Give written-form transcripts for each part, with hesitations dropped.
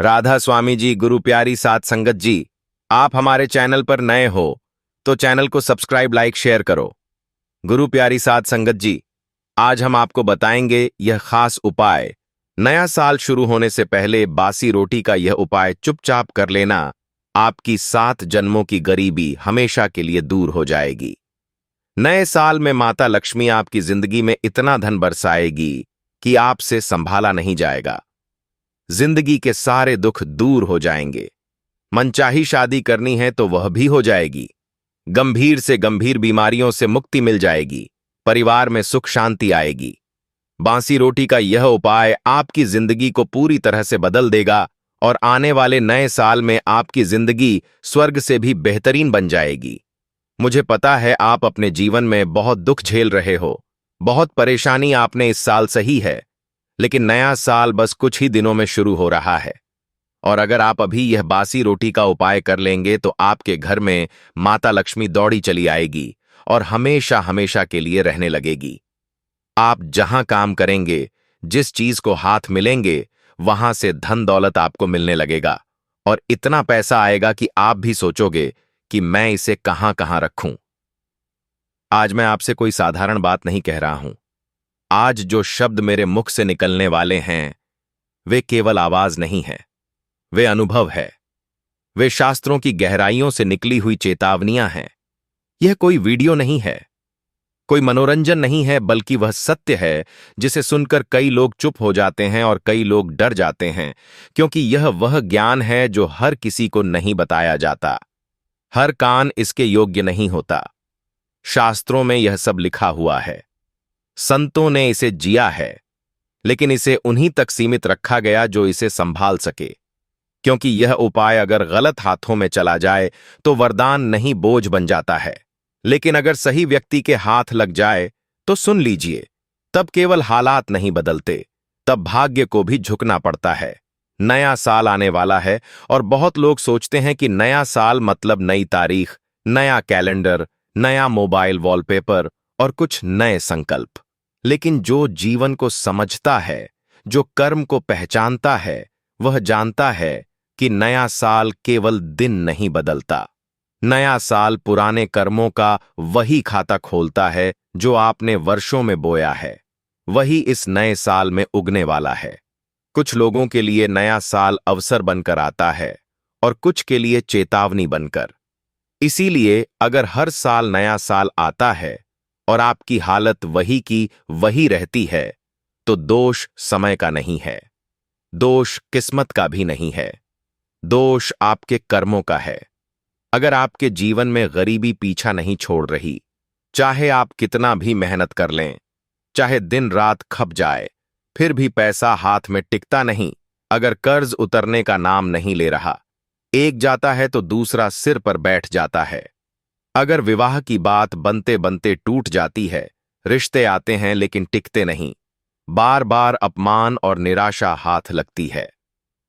राधा स्वामी जी, गुरु प्यारी साध संगत जी, आप हमारे चैनल पर नए हो तो चैनल को सब्सक्राइब, लाइक, शेयर करो। गुरु प्यारी साध संगत जी, आज हम आपको बताएंगे यह खास उपाय। नया साल शुरू होने से पहले बासी रोटी का यह उपाय चुपचाप कर लेना, आपकी 7 जन्मों की गरीबी हमेशा के लिए दूर हो जाएगी। नए साल में माता लक्ष्मी आपकी जिंदगी में इतना धन बरसाएगी कि आपसे संभाला नहीं जाएगा। जिंदगी के सारे दुख दूर हो जाएंगे। मनचाही शादी करनी है तो वह भी हो जाएगी। गंभीर से गंभीर बीमारियों से मुक्ति मिल जाएगी। परिवार में सुख शांति आएगी। बासी रोटी का यह उपाय आपकी जिंदगी को पूरी तरह से बदल देगा और आने वाले नए साल में आपकी जिंदगी स्वर्ग से भी बेहतरीन बन जाएगी। मुझे पता है आप अपने जीवन में बहुत दुख झेल रहे हो, बहुत परेशानी आपने इस साल सही है, लेकिन नया साल बस कुछ ही दिनों में शुरू हो रहा है। और अगर आप अभी यह बासी रोटी का उपाय कर लेंगे तो आपके घर में माता लक्ष्मी दौड़ी चली आएगी और हमेशा हमेशा के लिए रहने लगेगी। आप जहां काम करेंगे, जिस चीज को हाथ मिलेंगे, वहां से धन दौलत आपको मिलने लगेगा और इतना पैसा आएगा कि आप भी सोचोगे कि मैं इसे कहां कहां रखूं। आज मैं आपसे कोई साधारण बात नहीं कह रहा हूं। आज जो शब्द मेरे मुख से निकलने वाले हैं, वे केवल आवाज नहीं है, वे अनुभव है। वे शास्त्रों की गहराइयों से निकली हुई चेतावनियां हैं। यह कोई वीडियो नहीं है, कोई मनोरंजन नहीं है, बल्कि वह सत्य है जिसे सुनकर कई लोग चुप हो जाते हैं और कई लोग डर जाते हैं, क्योंकि यह वह ज्ञान है जो हर किसी को नहीं बताया जाता। हर कान इसके योग्य नहीं होता। शास्त्रों में यह सब लिखा हुआ है, संतों ने इसे जिया है, लेकिन इसे उन्हीं तक सीमित रखा गया जो इसे संभाल सके, क्योंकि यह उपाय अगर गलत हाथों में चला जाए तो वरदान नहीं, बोझ बन जाता है। लेकिन अगर सही व्यक्ति के हाथ लग जाए तो सुन लीजिए, तब केवल हालात नहीं बदलते, तब भाग्य को भी झुकना पड़ता है। नया साल आने वाला है और बहुत लोग सोचते हैं कि नया साल मतलब नई तारीख, नया कैलेंडर, नया मोबाइल वॉलपेपर और कुछ नए संकल्प। लेकिन जो जीवन को समझता है, जो कर्म को पहचानता है, वह जानता है कि नया साल केवल दिन नहीं बदलता। नया साल पुराने कर्मों का वही खाता खोलता है जो आपने वर्षों में बोया है, वही इस नए साल में उगने वाला है। कुछ लोगों के लिए नया साल अवसर बनकर आता है और कुछ के लिए चेतावनी बनकर। इसीलिए अगर हर साल नया साल आता है और आपकी हालत वही की वही रहती है, तो दोष समय का नहीं है, दोष किस्मत का भी नहीं है, दोष आपके कर्मों का है। अगर आपके जीवन में गरीबी पीछा नहीं छोड़ रही, चाहे आप कितना भी मेहनत कर लें, चाहे दिन रात खप जाए, फिर भी पैसा हाथ में टिकता नहीं, अगर कर्ज उतरने का नाम नहीं ले रहा, एक जाता है तो दूसरा सिर पर बैठ जाता है, अगर विवाह की बात बनते बनते टूट जाती है, रिश्ते आते हैं लेकिन टिकते नहीं, बार बार अपमान और निराशा हाथ लगती है,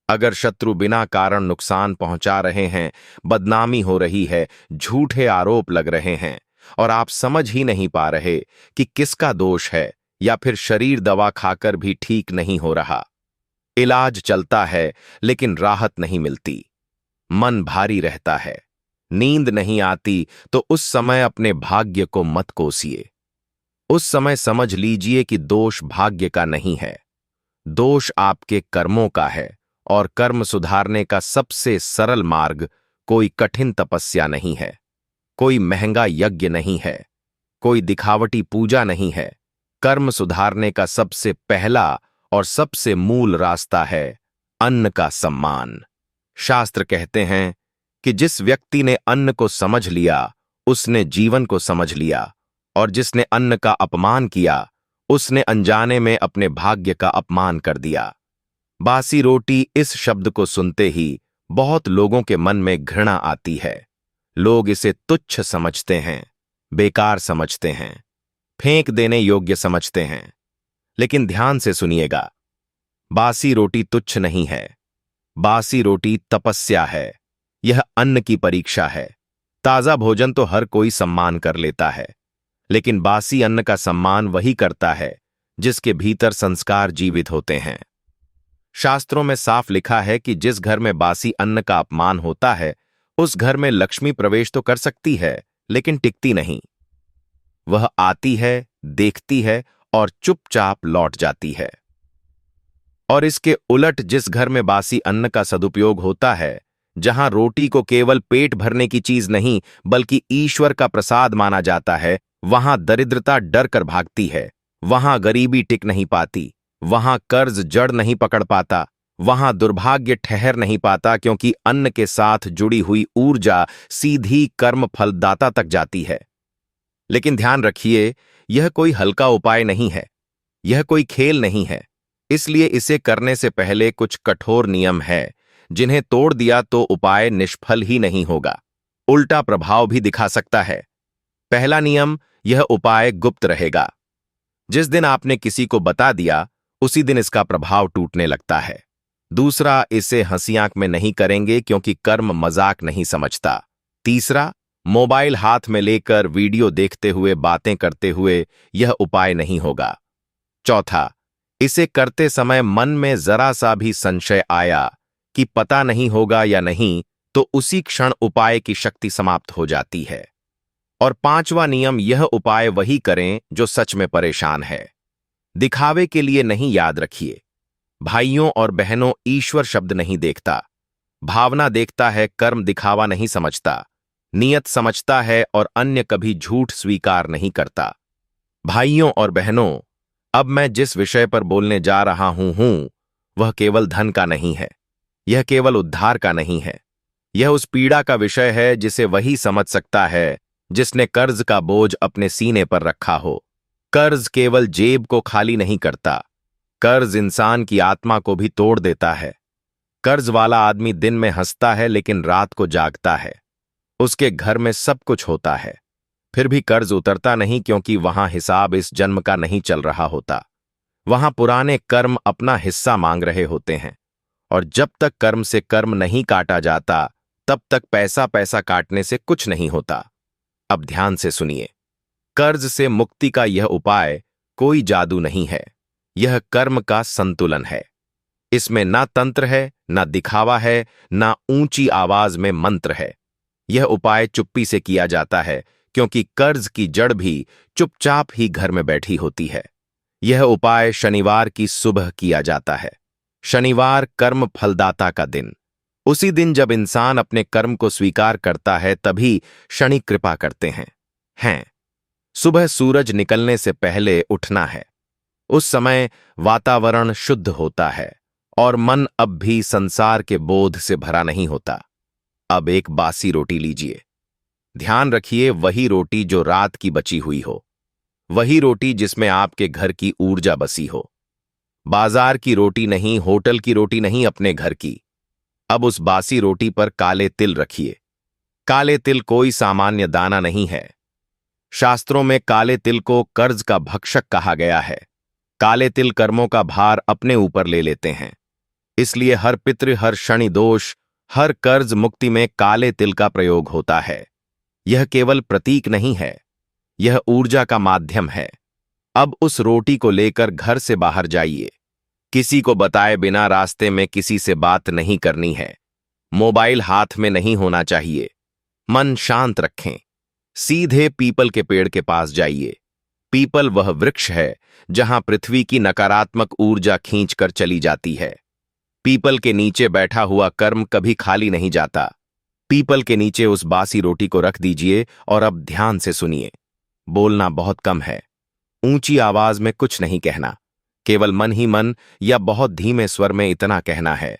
अगर शत्रु बिना कारण नुकसान पहुंचा रहे हैं, बदनामी हो रही है, झूठे आरोप लग रहे हैं और आप समझ ही नहीं पा रहे कि किसका दोष है, या फिर शरीर दवा खाकर भी ठीक नहीं हो रहा, इलाज चलता है लेकिन राहत नहीं मिलती, मन भारी रहता है, नींद नहीं आती, तो उस समय अपने भाग्य को मत कोसिए। उस समय समझ लीजिए कि दोष भाग्य का नहीं है, दोष आपके कर्मों का है। और कर्म सुधारने का सबसे सरल मार्ग कोई कठिन तपस्या नहीं है, कोई महंगा यज्ञ नहीं है, कोई दिखावटी पूजा नहीं है। कर्म सुधारने का सबसे पहला और सबसे मूल रास्ता है अन्न का सम्मान। शास्त्र कहते हैं कि जिस व्यक्ति ने अन्न को समझ लिया, उसने जीवन को समझ लिया, और जिसने अन्न का अपमान किया, उसने अनजाने में अपने भाग्य का अपमान कर दिया। बासी रोटी इस शब्द को सुनते ही बहुत लोगों के मन में घृणा आती है। लोग इसे तुच्छ समझते हैं, बेकार समझते हैं, फेंक देने योग्य समझते हैं। लेकिन ध्यान से सुनिएगा, बासी रोटी तुच्छ नहीं है, बासी रोटी तपस्या है। यह अन्न की परीक्षा है। ताजा भोजन तो हर कोई सम्मान कर लेता है, लेकिन बासी अन्न का सम्मान वही करता है जिसके भीतर संस्कार जीवित होते हैं। शास्त्रों में साफ लिखा है कि जिस घर में बासी अन्न का अपमान होता है उस घर में लक्ष्मी प्रवेश तो कर सकती है लेकिन टिकती नहीं। वह आती है, देखती है और चुपचाप लौट जाती है। और इसके उलट जिस घर में बासी अन्न का सदुपयोग होता है, जहां रोटी को केवल पेट भरने की चीज नहीं बल्कि ईश्वर का प्रसाद माना जाता है, वहां दरिद्रता डर कर भागती है, वहां गरीबी टिक नहीं पाती, वहां कर्ज जड़ नहीं पकड़ पाता, वहां दुर्भाग्य ठहर नहीं पाता, क्योंकि अन्न के साथ जुड़ी हुई ऊर्जा सीधी कर्म फलदाता तक जाती है। लेकिन ध्यान रखिए, यह कोई हल्का उपाय नहीं है, यह कोई खेल नहीं है। इसलिए इसे करने से पहले कुछ कठोर नियम है जिन्हें तोड़ दिया तो उपाय निष्फल ही नहीं होगा, उल्टा प्रभाव भी दिखा सकता है। पहला नियम, यह उपाय गुप्त रहेगा। जिस दिन आपने किसी को बता दिया उसी दिन इसका प्रभाव टूटने लगता है। दूसरा, इसे हंसी आंख में नहीं करेंगे क्योंकि कर्म मजाक नहीं समझता। तीसरा, मोबाइल हाथ में लेकर वीडियो देखते हुए बातें करते हुए यह उपाय नहीं होगा। चौथा, इसे करते समय मन में जरा सा भी संशय आया कि पता नहीं होगा या नहीं तो उसी क्षण उपाय की शक्ति समाप्त हो जाती है। और पांचवा नियम, यह उपाय वही करें जो सच में परेशान है, दिखावे के लिए नहीं। याद रखिए, भाइयों और बहनों, ईश्वर शब्द नहीं देखता, भावना देखता है, कर्म दिखावा नहीं समझता, नियत समझता है और अन्य कभी झूठ स्वीकार नहीं करता। भाइयों और बहनों, अब मैं जिस विषय पर बोलने जा रहा हूं वह केवल धन का नहीं है, यह केवल उद्धार का नहीं है। यह उस पीड़ा का विषय है जिसे वही समझ सकता है जिसने कर्ज का बोझ अपने सीने पर रखा हो। कर्ज केवल जेब को खाली नहीं करता, कर्ज इंसान की आत्मा को भी तोड़ देता है। कर्ज वाला आदमी दिन में हंसता है लेकिन रात को जागता है, उसके घर में सब कुछ होता है, फिर भी कर्ज उतरता नहीं, क्योंकि वहां हिसाब इस जन्म का नहीं चल रहा होता। वहां पुराने कर्म अपना हिस्सा मांग रहे होते हैं, और जब तक कर्म से कर्म नहीं काटा जाता तब तक पैसा पैसा काटने से कुछ नहीं होता। अब ध्यान से सुनिए, कर्ज से मुक्ति का यह उपाय कोई जादू नहीं है, यह कर्म का संतुलन है। इसमें ना तंत्र है, ना दिखावा है, ना ऊंची आवाज में मंत्र है। यह उपाय चुप्पी से किया जाता है, क्योंकि कर्ज की जड़ भी चुपचाप ही घर में बैठी होती है। यह उपाय शनिवार की सुबह किया जाता है। शनिवार कर्म फलदाता का दिन। उसी दिन जब इंसान अपने कर्म को स्वीकार करता है तभी शनि कृपा करते हैं। सुबह सूरज निकलने से पहले उठना है। उस समय वातावरण शुद्ध होता है और मन अब भी संसार के बोध से भरा नहीं होता। अब एक बासी रोटी लीजिए। ध्यान रखिए, वही रोटी जो रात की बची हुई हो, वही रोटी जिसमें आपके घर की ऊर्जा बसी हो। बाजार की रोटी नहीं, होटल की रोटी नहीं, अपने घर की। अब उस बासी रोटी पर काले तिल रखिए। काले तिल कोई सामान्य दाना नहीं है। शास्त्रों में काले तिल को कर्ज का भक्षक कहा गया है। काले तिल कर्मों का भार अपने ऊपर ले लेते हैं। इसलिए हर पितृ, हर शनि दोष, हर कर्ज मुक्ति में काले तिल का प्रयोग होता है। यह केवल प्रतीक नहीं है, यह ऊर्जा का माध्यम है। अब उस रोटी को लेकर घर से बाहर जाइए। किसी को बताए बिना रास्ते में किसी से बात नहीं करनी है। मोबाइल हाथ में नहीं होना चाहिए। मन शांत रखें। सीधे पीपल के पेड़ के पास जाइए। पीपल वह वृक्ष है जहां पृथ्वी की नकारात्मक ऊर्जा खींचकर चली जाती है। पीपल के नीचे बैठा हुआ कर्म कभी खाली नहीं जाता। पीपल के नीचे उस बासी रोटी को रख दीजिए और अब ध्यान से सुनिए। बोलना बहुत कम है, ऊंची आवाज में कुछ नहीं कहना, केवल मन ही मन या बहुत धीमे स्वर में इतना कहना है,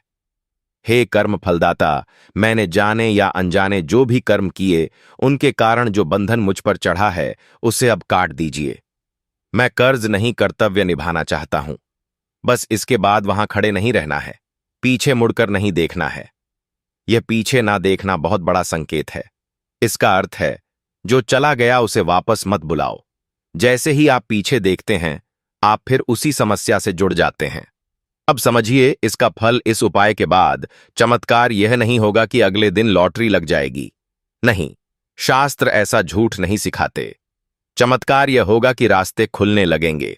हे कर्म फलदाता, मैंने जाने या अनजाने जो भी कर्म किए उनके कारण जो बंधन मुझ पर चढ़ा है उसे अब काट दीजिए। मैं कर्ज नहीं, कर्तव्य निभाना चाहता हूं। बस इसके बाद वहां खड़े नहीं रहना है, पीछे मुड़कर नहीं देखना है। यह पीछे ना देखना बहुत बड़ा संकेत है। इसका अर्थ है जो चला गया उसे वापस मत बुलाओ। जैसे ही आप पीछे देखते हैं आप फिर उसी समस्या से जुड़ जाते हैं। अब समझिए, इसका फल इस उपाय के बाद चमत्कार यह नहीं होगा कि अगले दिन लॉटरी लग जाएगी। नहीं, शास्त्र ऐसा झूठ नहीं सिखाते। चमत्कार यह होगा कि रास्ते खुलने लगेंगे,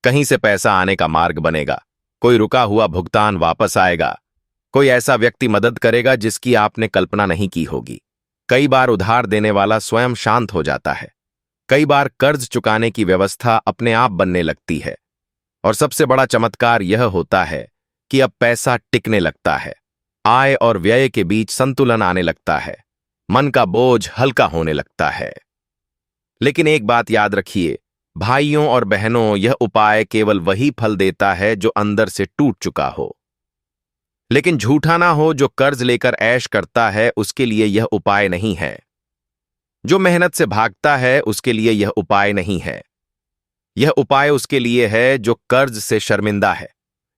कहीं से पैसा आने का मार्ग बनेगा, कोई रुका हुआ भुगतान वापस आएगा, कोई ऐसा व्यक्ति मदद करेगा जिसकी आपने कल्पना नहीं की होगी। कई बार उधार देने वाला स्वयं शांत हो जाता है। कई बार कर्ज चुकाने की व्यवस्था अपने आप बनने लगती है। और सबसे बड़ा चमत्कार यह होता है कि अब पैसा टिकने लगता है, आय और व्यय के बीच संतुलन आने लगता है, मन का बोझ हल्का होने लगता है। लेकिन एक बात याद रखिए भाइयों और बहनों, यह उपाय केवल वही फल देता है जो अंदर से टूट चुका हो। लेकिन झूठा ना हो, जो कर्ज लेकर ऐश करता है उसके लिए यह उपाय नहीं है। जो मेहनत से भागता है उसके लिए यह उपाय नहीं है। यह उपाय उसके लिए है जो कर्ज से शर्मिंदा है,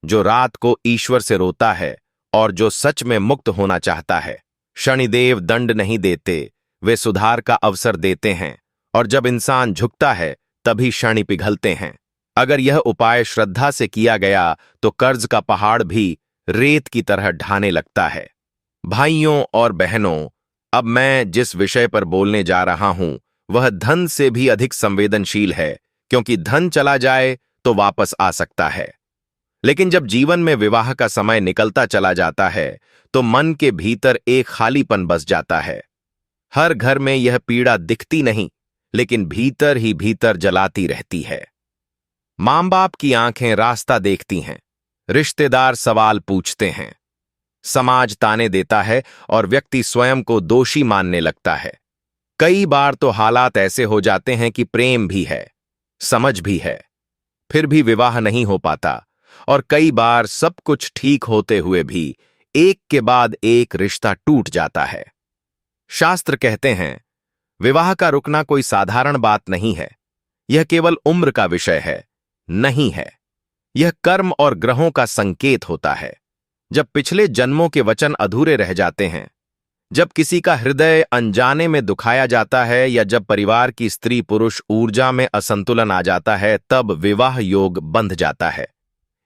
जो रात को ईश्वर से रोता है और जो सच में मुक्त होना चाहता है। शनिदेव दंड नहीं देते, वे सुधार का अवसर देते हैं, और जब इंसान झुकता है तभी शनि पिघलते हैं। अगर यह उपाय श्रद्धा से किया गया तो कर्ज का पहाड़ भी रेत की तरह ढाने लगता है। भाइयों और बहनों, अब मैं जिस विषय पर बोलने जा रहा हूं वह धन से भी अधिक संवेदनशील है, क्योंकि धन चला जाए तो वापस आ सकता है, लेकिन जब जीवन में विवाह का समय निकलता चला जाता है तो मन के भीतर एक खालीपन बस जाता है। हर घर में यह पीड़ा दिखती नहीं, लेकिन भीतर ही भीतर जलाती रहती है। मां बाप की आंखें रास्ता देखती हैं, रिश्तेदार सवाल पूछते हैं, समाज ताने देता है और व्यक्ति स्वयं को दोषी मानने लगता है। कई बार तो हालात ऐसे हो जाते हैं कि प्रेम भी है, समझ भी है, फिर भी विवाह नहीं हो पाता, और कई बार सब कुछ ठीक होते हुए भी एक के बाद एक रिश्ता टूट जाता है। शास्त्र कहते हैं विवाह का रुकना कोई साधारण बात नहीं है, यह केवल उम्र का विषय है नहीं है, यह कर्म और ग्रहों का संकेत होता है। जब पिछले जन्मों के वचन अधूरे रह जाते हैं, जब किसी का हृदय अनजाने में दुखाया जाता है, या जब परिवार की स्त्री पुरुष ऊर्जा में असंतुलन आ जाता है, तब विवाह योग बंध जाता है।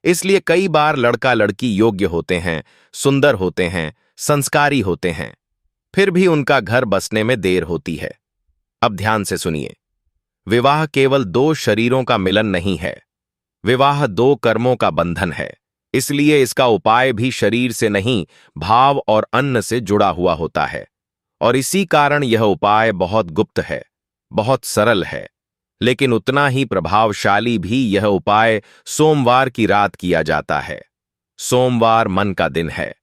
इसलिए कई बार लड़का लड़की योग्य होते हैं, सुंदर होते हैं, संस्कारी होते हैं, फिर भी उनका घर बसने में देर होती है। अब ध्यान से सुनिए, विवाह केवल दो शरीरों का मिलन नहीं है, विवाह दो कर्मों का बंधन है। इसलिए इसका उपाय भी शरीर से नहीं, भाव और अन्न से जुड़ा हुआ होता है, और इसी कारण यह उपाय बहुत गुप्त है, बहुत सरल है, लेकिन उतना ही प्रभावशाली भी। यह उपाय सोमवार की रात किया जाता है। सोमवार मन का दिन है,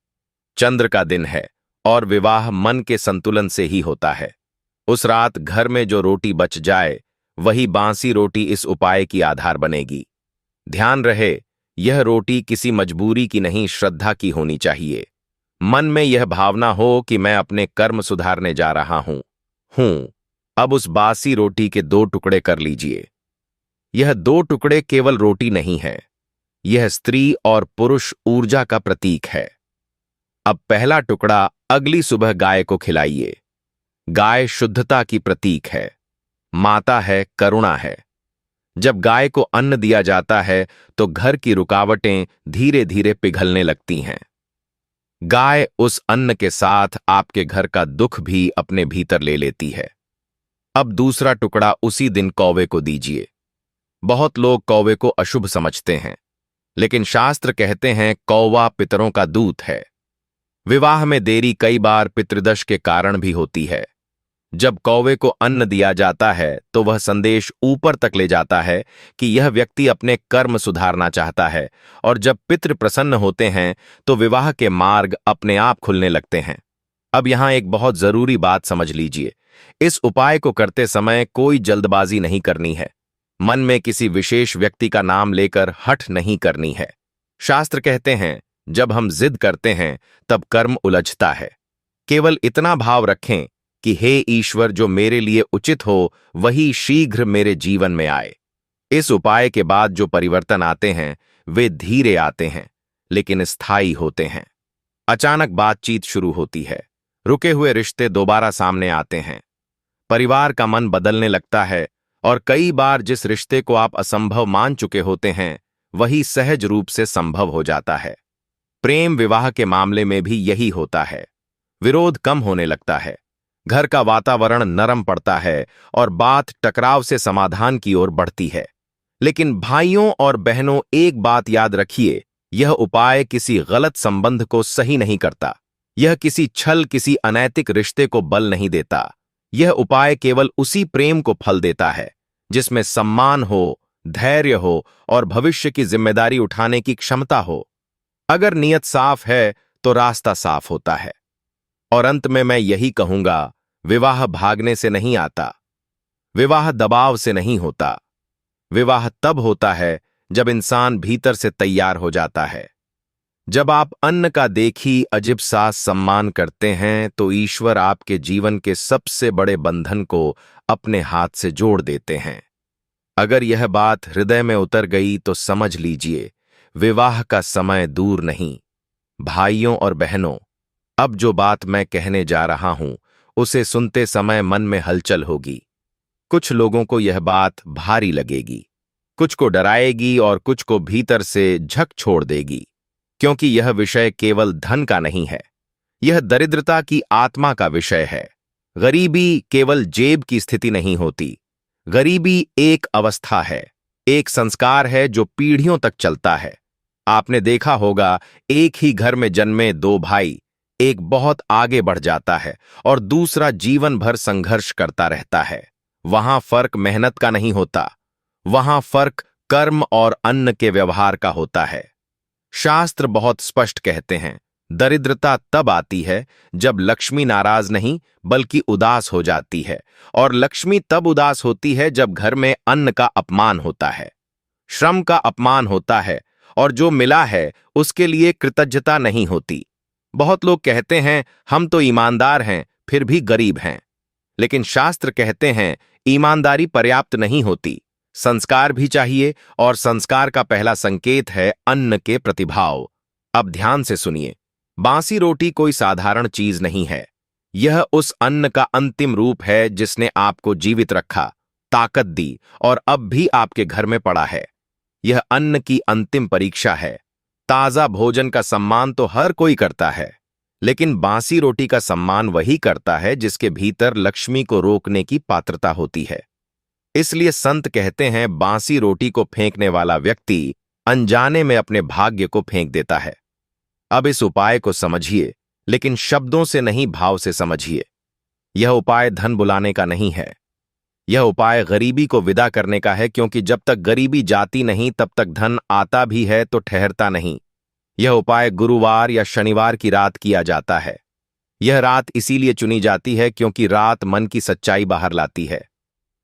चंद्र का दिन है, और विवाह मन के संतुलन से ही होता है। उस रात घर में जो रोटी बच जाए वही बासी रोटी इस उपाय की आधार बनेगी। ध्यान रहे, यह रोटी किसी मजबूरी की नहीं, श्रद्धा की होनी चाहिए। मन में यह भावना हो कि मैं अपने कर्म सुधारने जा रहा हूं। अब उस बासी रोटी के दो टुकड़े कर लीजिए। यह दो टुकड़े केवल रोटी नहीं है, यह स्त्री और पुरुष ऊर्जा का प्रतीक है। अब पहला टुकड़ा अगली सुबह गाय को खिलाइए। गाय शुद्धता की प्रतीक है, माता है, करुणा है। जब गाय को अन्न दिया जाता है तो घर की रुकावटें धीरे धीरे पिघलने लगती हैं। गाय उस अन्न के साथ आपके घर का दुख भी अपने भीतर ले लेती है। अब दूसरा टुकड़ा उसी दिन कौवे को दीजिए। बहुत लोग कौवे को अशुभ समझते हैं, लेकिन शास्त्र कहते हैं कौवा पितरों का दूत है। विवाह में देरी कई बार पितृदोष के कारण भी होती है। जब कौवे को अन्न दिया जाता है तो वह संदेश ऊपर तक ले जाता है कि यह व्यक्ति अपने कर्म सुधारना चाहता है, और जब पितृ प्रसन्न होते हैं तो विवाह के मार्ग अपने आप खुलने लगते हैं। अब यहां एक बहुत जरूरी बात समझ लीजिए, इस उपाय को करते समय कोई जल्दबाजी नहीं करनी है। मन में किसी विशेष व्यक्ति का नाम लेकर हठ नहीं करनी है। शास्त्र कहते हैं जब हम जिद करते हैं तब कर्म उलझता है। केवल इतना भाव रखें कि हे ईश्वर, जो मेरे लिए उचित हो वही शीघ्र मेरे जीवन में आए। इस उपाय के बाद जो परिवर्तन आते हैं वे धीरे आते हैं, लेकिन स्थायी होते हैं। अचानक बातचीत शुरू होती है, रुके हुए रिश्ते दोबारा सामने आते हैं, परिवार का मन बदलने लगता है, और कई बार जिस रिश्ते को आप असंभव मान चुके होते हैं वही सहज रूप से संभव हो जाता है। प्रेम विवाह के मामले में भी यही होता है। विरोध कम होने लगता है, घर का वातावरण नरम पड़ता है, और बात टकराव से समाधान की ओर बढ़ती है। लेकिन भाइयों और बहनों, एक बात याद रखिए, यह उपाय किसी गलत संबंध को सही नहीं करता। यह किसी छल, किसी अनैतिक रिश्ते को बल नहीं देता। यह उपाय केवल उसी प्रेम को फल देता है जिसमें सम्मान हो, धैर्य हो और भविष्य की जिम्मेदारी उठाने की क्षमता हो। अगर नीयत साफ है तो रास्ता साफ होता है। और अंत में मैं यही कहूंगा, विवाह भागने से नहीं आता, विवाह दबाव से नहीं होता। विवाह तब होता है जब इंसान भीतर से तैयार हो जाता है। जब आप अन्न का देखी अजीब सा सम्मान करते हैं तो ईश्वर आपके जीवन के सबसे बड़े बंधन को अपने हाथ से जोड़ देते हैं। अगर यह बात हृदय में उतर गई तो समझ लीजिए, विवाह का समय दूर नहीं। भाइयों और बहनों, अब जो बात मैं कहने जा रहा हूं उसे सुनते समय मन में हलचल होगी। कुछ लोगों को यह बात भारी लगेगी, कुछ को डराएगी और कुछ को भीतर से झक छोड़ देगी, क्योंकि यह विषय केवल धन का नहीं है, यह दरिद्रता की आत्मा का विषय है। गरीबी केवल जेब की स्थिति नहीं होती। गरीबी एक अवस्था है, एक संस्कार है जो पीढ़ियों तक चलता है। आपने देखा होगा, एक ही घर में जन्मे दो भाई, एक बहुत आगे बढ़ जाता है और दूसरा जीवन भर संघर्ष करता रहता है। वहां फर्क मेहनत का नहीं होता, वहां फर्क कर्म और अन्न के व्यवहार का होता है। शास्त्र बहुत स्पष्ट कहते हैं, दरिद्रता तब आती है जब लक्ष्मी नाराज नहीं बल्कि उदास हो जाती है, और लक्ष्मी तब उदास होती है जब घर में अन्न का अपमान होता है, श्रम का अपमान होता है और जो मिला है उसके लिए कृतज्ञता नहीं होती। बहुत लोग कहते हैं हम तो ईमानदार हैं फिर भी गरीब हैं, लेकिन शास्त्र कहते हैं ईमानदारी पर्याप्त नहीं होती, संस्कार भी चाहिए, और संस्कार का पहला संकेत है अन्न के प्रतिभाव। अब ध्यान से सुनिए, बासी रोटी कोई साधारण चीज नहीं है। यह उस अन्न का अंतिम रूप है जिसने आपको जीवित रखा, ताकत दी और अब भी आपके घर में पड़ा है। यह अन्न की अंतिम परीक्षा है। ताजा भोजन का सम्मान तो हर कोई करता है, लेकिन बासी रोटी का सम्मान वही करता है जिसके भीतर लक्ष्मी को रोकने की पात्रता होती है। इसलिए संत कहते हैं, बासी रोटी को फेंकने वाला व्यक्ति अनजाने में अपने भाग्य को फेंक देता है। अब इस उपाय को समझिए, लेकिन शब्दों से नहीं, भाव से समझिए। यह उपाय धन बुलाने का नहीं है, यह उपाय गरीबी को विदा करने का है, क्योंकि जब तक गरीबी जाती नहीं तब तक धन आता भी है तो ठहरता नहीं। यह उपाय गुरुवार या शनिवार की रात किया जाता है। यह रात इसीलिए चुनी जाती है क्योंकि रात मन की सच्चाई बाहर लाती है।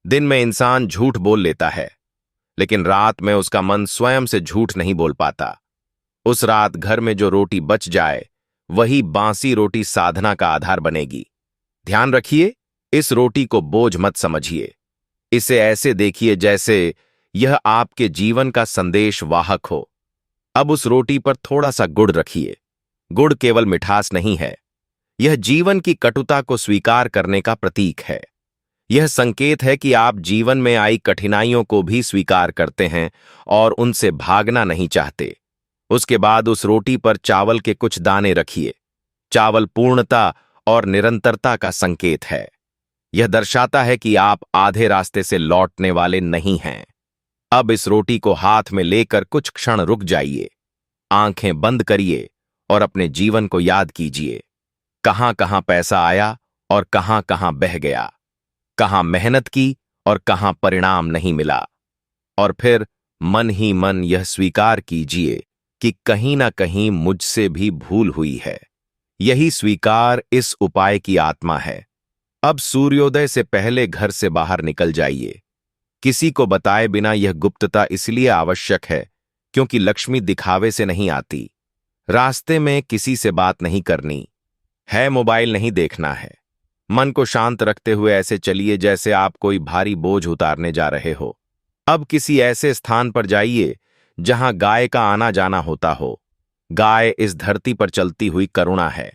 दिन में इंसान झूठ बोल लेता है, लेकिन रात में उसका मन स्वयं से झूठ नहीं बोल पाता। उस रात घर में जो रोटी बच जाए वही बासी रोटी साधना का आधार बनेगी। ध्यान रखिए, इस रोटी को बोझ मत समझिए। इसे ऐसे देखिए जैसे यह आपके जीवन का संदेश वाहक हो। अब उस रोटी पर थोड़ा सा गुड़ रखिए। गुड़ केवल मिठास नहीं है, यह जीवन की कटुता को स्वीकार करने का प्रतीक है। यह संकेत है कि आप जीवन में आई कठिनाइयों को भी स्वीकार करते हैं और उनसे भागना नहीं चाहते। उसके बाद उस रोटी पर चावल के कुछ दाने रखिए। चावल पूर्णता और निरंतरता का संकेत है। यह दर्शाता है कि आप आधे रास्ते से लौटने वाले नहीं हैं। अब इस रोटी को हाथ में लेकर कुछ क्षण रुक जाइए, आंखें बंद करिए और अपने जीवन को याद कीजिए। कहां कहां पैसा आया और कहां कहां बह गया, कहां मेहनत की और कहां परिणाम नहीं मिला। और फिर मन ही मन यह स्वीकार कीजिए कि कहीं ना कहीं मुझसे भी भूल हुई है। यही स्वीकार इस उपाय की आत्मा है। अब सूर्योदय से पहले घर से बाहर निकल जाइए। किसी को बताए बिना यह गुप्तता इसलिए आवश्यक है क्योंकि लक्ष्मी दिखावे से नहीं आती। रास्ते में किसी से बात नहीं करनी है, मोबाइल नहीं देखना है। मन को शांत रखते हुए ऐसे चलिए जैसे आप कोई भारी बोझ उतारने जा रहे हो। अब किसी ऐसे स्थान पर जाइए जहां गाय का आना जाना होता हो। गाय इस धरती पर चलती हुई करुणा है।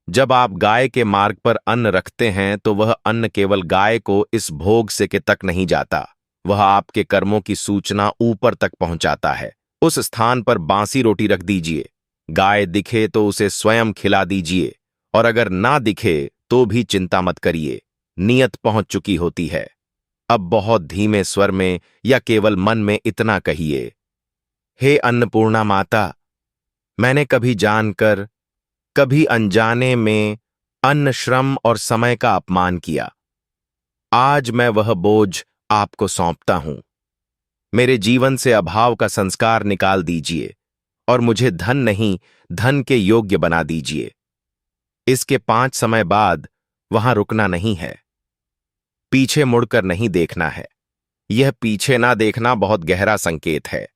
जब आप गाय के मार्ग पर अन्न रखते हैं तो वह अन्न केवल गाय को इस भोग से के तक नहीं जाता, वह आपके कर्मों की सूचना ऊपर तक पहुंचाता है। उस स्थान पर बासी रोटी रख दीजिए। गाय दिखे तो उसे स्वयं खिला दीजिए, और अगर ना दिखे तो भी चिंता मत करिए, नियत पहुंच चुकी होती है। अब बहुत धीमे स्वर में या केवल मन में इतना कहिए, हे अन्नपूर्णा माता, मैंने कभी जानकर, कभी अनजाने में अन्न, श्रम और समय का अपमान किया। आज मैं वह बोझ आपको सौंपता हूं। मेरे जीवन से अभाव का संस्कार निकाल दीजिए और मुझे धन नहीं, धन के योग्य बना दीजिए। इसके 5 समय बाद वहां रुकना नहीं है, पीछे मुड़कर नहीं देखना है। यह पीछे ना देखना बहुत गहरा संकेत है।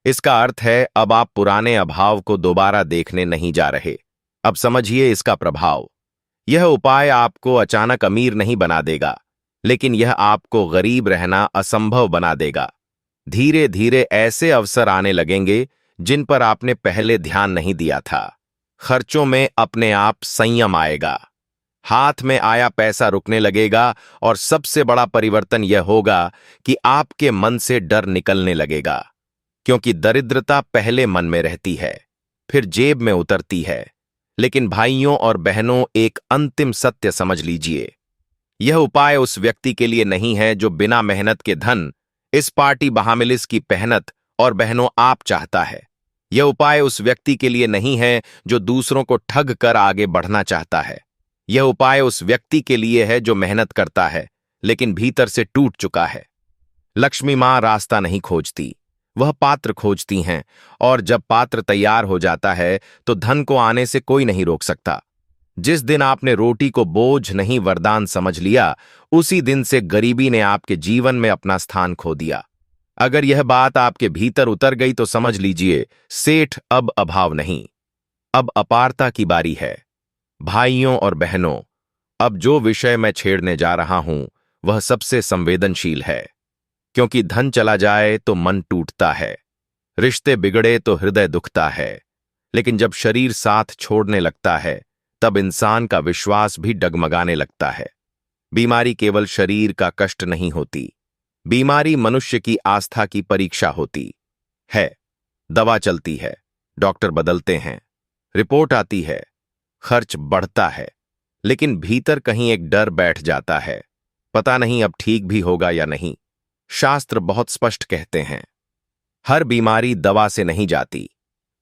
इसका अर्थ है अब आप पुराने अभाव को दोबारा देखने नहीं जा रहे। अब समझिए इसका प्रभाव। यह उपाय आपको अचानक अमीर नहीं बना देगा, लेकिन यह आपको गरीब रहना असंभव बना देगा। धीरे धीरे ऐसे अवसर आने लगेंगे जिन पर आपने पहले ध्यान नहीं दिया था। खर्चों में अपने आप संयम आएगा, हाथ में आया पैसा रुकने लगेगा और सबसे बड़ा परिवर्तन यह होगा कि आपके मन से डर निकलने लगेगा, क्योंकि दरिद्रता पहले मन में रहती है, फिर जेब में उतरती है। लेकिन भाइयों और बहनों, एक अंतिम सत्य समझ लीजिए। यह उपाय उस व्यक्ति के लिए नहीं है जो बिना मेहनत के धन, इस पार्टी बहामिलिस की पहनत और बहनों आप चाहता है। यह उपाय उस व्यक्ति के लिए नहीं है जो दूसरों को ठग कर आगे बढ़ना चाहता है। यह उपाय उस व्यक्ति के लिए है जो मेहनत करता है लेकिन भीतर से टूट चुका है। लक्ष्मी मां रास्ता नहीं खोजती, वह पात्र खोजती हैं, और जब पात्र तैयार हो जाता है तो धन को आने से कोई नहीं रोक सकता। जिस दिन आपने रोटी को बोझ नहीं वरदान समझ लिया, उसी दिन से गरीबी ने आपके जीवन में अपना स्थान खो दिया। अगर यह बात आपके भीतर उतर गई तो समझ लीजिए, सेठ अब अभाव नहीं, अब अपारता की बारी है। भाइयों और बहनों, अब जो विषय मैं छेड़ने जा रहा हूं वह सबसे संवेदनशील है, क्योंकि धन चला जाए तो मन टूटता है, रिश्ते बिगड़े तो हृदय दुखता है, लेकिन जब शरीर साथ छोड़ने लगता है तब इंसान का विश्वास भी डगमगाने लगता है। बीमारी केवल शरीर का कष्ट नहीं होती, बीमारी मनुष्य की आस्था की परीक्षा होती है। दवा चलती है, डॉक्टर बदलते हैं, रिपोर्ट आती है, खर्च बढ़ता है, लेकिन भीतर कहीं एक डर बैठ जाता है, पता नहीं अब ठीक भी होगा या नहीं। शास्त्र बहुत स्पष्ट कहते हैं, हर बीमारी दवा से नहीं जाती।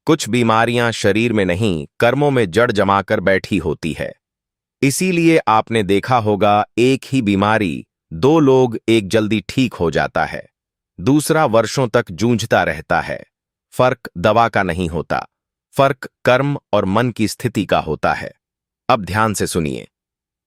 कुछ बीमारियां शरीर में नहीं, कर्मों में जड़ जमाकर बैठी होती है। इसीलिए आपने देखा होगा, एक ही बीमारी 2 लोग, एक जल्दी ठीक हो जाता है, दूसरा वर्षों तक जूझता रहता है। फर्क दवा का नहीं होता, फर्क कर्म और मन की स्थिति का होता है। अब ध्यान से सुनिए।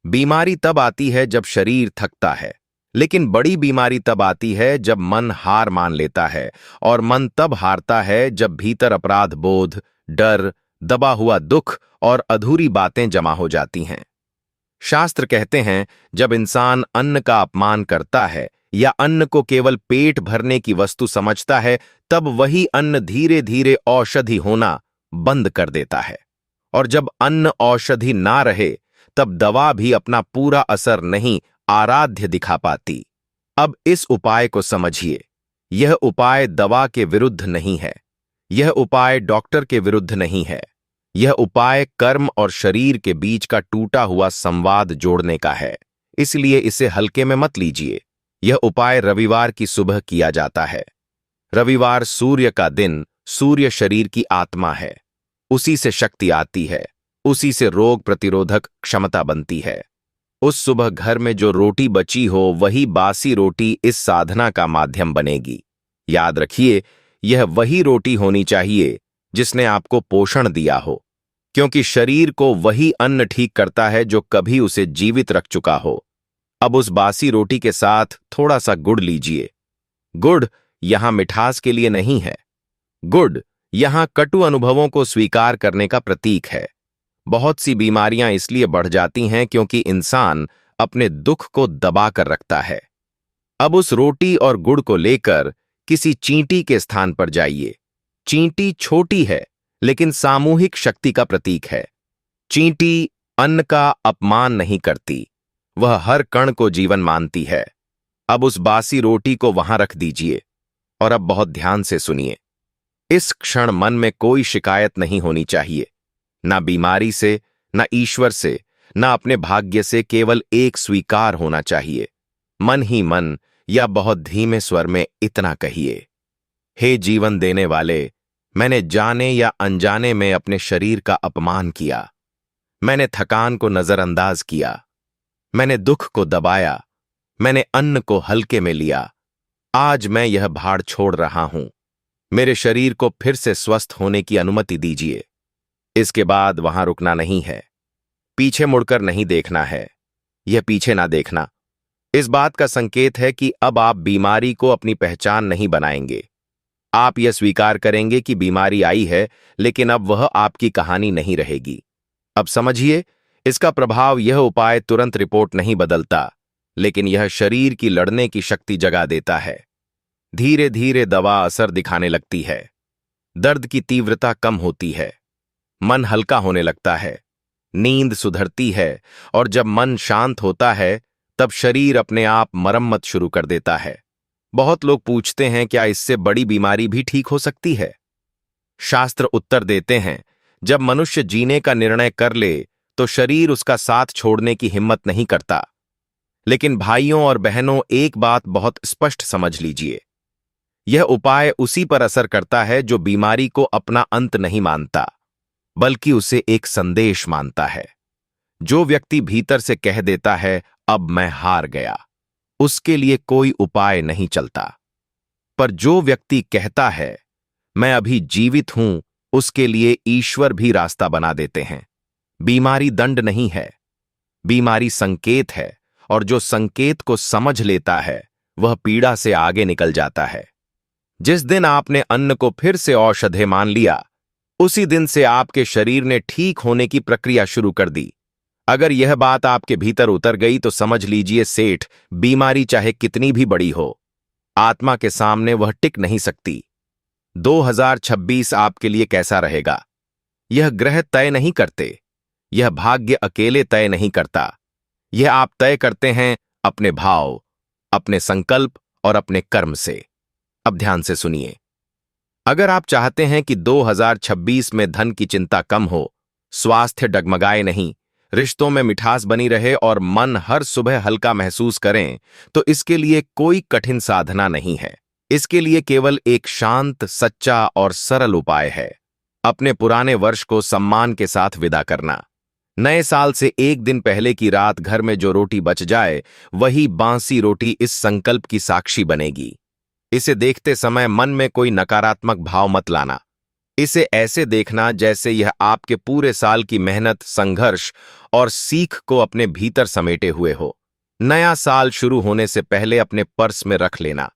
बीमारी तब आती है जब शरीर थकता है, लेकिन बड़ी बीमारी तब आती है जब मन हार मान लेता है, और मन तब हारता है जब भीतर अपराध बोध, डर, दबा हुआ दुख और अधूरी बातें जमा हो जाती हैं। शास्त्र कहते हैं, जब इंसान अन्न का अपमान करता है या अन्न को केवल पेट भरने की वस्तु समझता है, तब वही अन्न धीरे धीरे औषधि होना बंद कर देता है। और जब अन्न औषधि ना रहे तब दवा भी अपना पूरा असर नहीं, आराध्य दिखा पाती। अब इस उपाय को समझिए। यह उपाय दवा के विरुद्ध नहीं है, यह उपाय डॉक्टर के विरुद्ध नहीं है, यह उपाय कर्म और शरीर के बीच का टूटा हुआ संवाद जोड़ने का है। इसलिए इसे हल्के में मत लीजिए। यह उपाय रविवार की सुबह किया जाता है। रविवार सूर्य का दिन, सूर्य शरीर की आत्मा है, उसी से शक्ति आती है, उसी से रोग प्रतिरोधक क्षमता बनती है। उस सुबह घर में जो रोटी बची हो, वही बासी रोटी इस साधना का माध्यम बनेगी। याद रखिए, यह वही रोटी होनी चाहिए जिसने आपको पोषण दिया हो, क्योंकि शरीर को वही अन्न ठीक करता है जो कभी उसे जीवित रख चुका हो। अब उस बासी रोटी के साथ थोड़ा सा गुड़ लीजिए। गुड़ यहां मिठास के लिए नहीं है, गुड़ यहां कटु अनुभवों को स्वीकार करने का प्रतीक है। बहुत सी बीमारियां इसलिए बढ़ जाती हैं क्योंकि इंसान अपने दुख को दबा कर रखता है। अब उस रोटी और गुड़ को लेकर किसी चींटी के स्थान पर जाइए। चींटी छोटी है लेकिन सामूहिक शक्ति का प्रतीक है। चींटी अन्न का अपमान नहीं करती, वह हर कण को जीवन मानती है। अब उस बासी रोटी को वहां रख दीजिए और अब बहुत ध्यान से सुनिए। इस क्षण मन में कोई शिकायत नहीं होनी चाहिए, ना बीमारी से, ना ईश्वर से, ना अपने भाग्य से, केवल एक स्वीकार होना चाहिए। मन ही मन या बहुत धीमे स्वर में इतना कहिए, हे जीवन देने वाले, मैंने जाने या अनजाने में अपने शरीर का अपमान किया। मैंने थकान को नजरअंदाज किया। मैंने दुख को दबाया। मैंने अन्न को हल्के में लिया। आज मैं यह भार छोड़ रहा हूं। मेरे शरीर को फिर से स्वस्थ होने की अनुमति दीजिए। इसके बाद वहां रुकना नहीं है। पीछे मुड़कर नहीं देखना है। यह पीछे ना देखना इस बात का संकेत है कि अब आप बीमारी को अपनी पहचान नहीं बनाएंगे। आप यह स्वीकार करेंगे कि बीमारी आई है, लेकिन अब वह आपकी कहानी नहीं रहेगी। अब समझिए, इसका प्रभाव यह उपाय तुरंत रिपोर्ट नहीं बदलता, लेकिन यह शरीर की लड़ने की शक्ति जगा देता है। धीरे धीरे दवा असर दिखाने लगती है। दर्द की तीव्रता कम होती है। मन हल्का होने लगता है। नींद सुधरती है, और जब मन शांत होता है तब शरीर अपने आप मरम्मत शुरू कर देता है। बहुत लोग पूछते हैं, क्या इससे बड़ी बीमारी भी ठीक हो सकती है? शास्त्र उत्तर देते हैं, जब मनुष्य जीने का निर्णय कर ले तो शरीर उसका साथ छोड़ने की हिम्मत नहीं करता। लेकिन भाइयों और बहनों, एक बात बहुत स्पष्ट समझ लीजिए, यह उपाय उसी पर असर करता है जो बीमारी को अपना अंत नहीं मानता, बल्कि उसे एक संदेश मानता है। जो व्यक्ति भीतर से कह देता है, अब मैं हार गया, उसके लिए कोई उपाय नहीं चलता। पर जो व्यक्ति कहता है, मैं अभी जीवित हूं, उसके लिए ईश्वर भी रास्ता बना देते हैं। बीमारी दंड नहीं है, बीमारी संकेत है, और जो संकेत को समझ लेता है वह पीड़ा से आगे निकल जाता है। जिस दिन आपने अन्न को फिर से औषधि मान लिया, उसी दिन से आपके शरीर ने ठीक होने की प्रक्रिया शुरू कर दी। अगर यह बात आपके भीतर उतर गई तो समझ लीजिए सेठ, बीमारी चाहे कितनी भी बड़ी हो, आत्मा के सामने वह टिक नहीं सकती। 2026 आपके लिए कैसा रहेगा, यह ग्रह तय नहीं करते, यह भाग्य अकेले तय नहीं करता। यह आप तय करते हैं अपने भाव, अपने संकल्प और अपने कर्म से। अब ध्यान से सुनिए, अगर आप चाहते हैं कि 2026 में धन की चिंता कम हो, स्वास्थ्य डगमगाए नहीं, रिश्तों में मिठास बनी रहे और मन हर सुबह हल्का महसूस करें, तो इसके लिए कोई कठिन साधना नहीं है। इसके लिए केवल एक शांत, सच्चा और सरल उपाय है। अपने पुराने वर्ष को सम्मान के साथ विदा करना। नए साल से एक दिन पहले की रात घर में जो रोटी बच जाए, वही बासी रोटी इस संकल्प की साक्षी बनेगी। इसे देखते समय मन में कोई नकारात्मक भाव मत लाना। इसे ऐसे देखना जैसे यह आपके पूरे साल की मेहनत, संघर्ष और सीख को अपने भीतर समेटे हुए हो। नया साल शुरू होने से पहले अपने पर्स में रख लेना।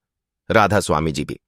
राधा स्वामी जी भी।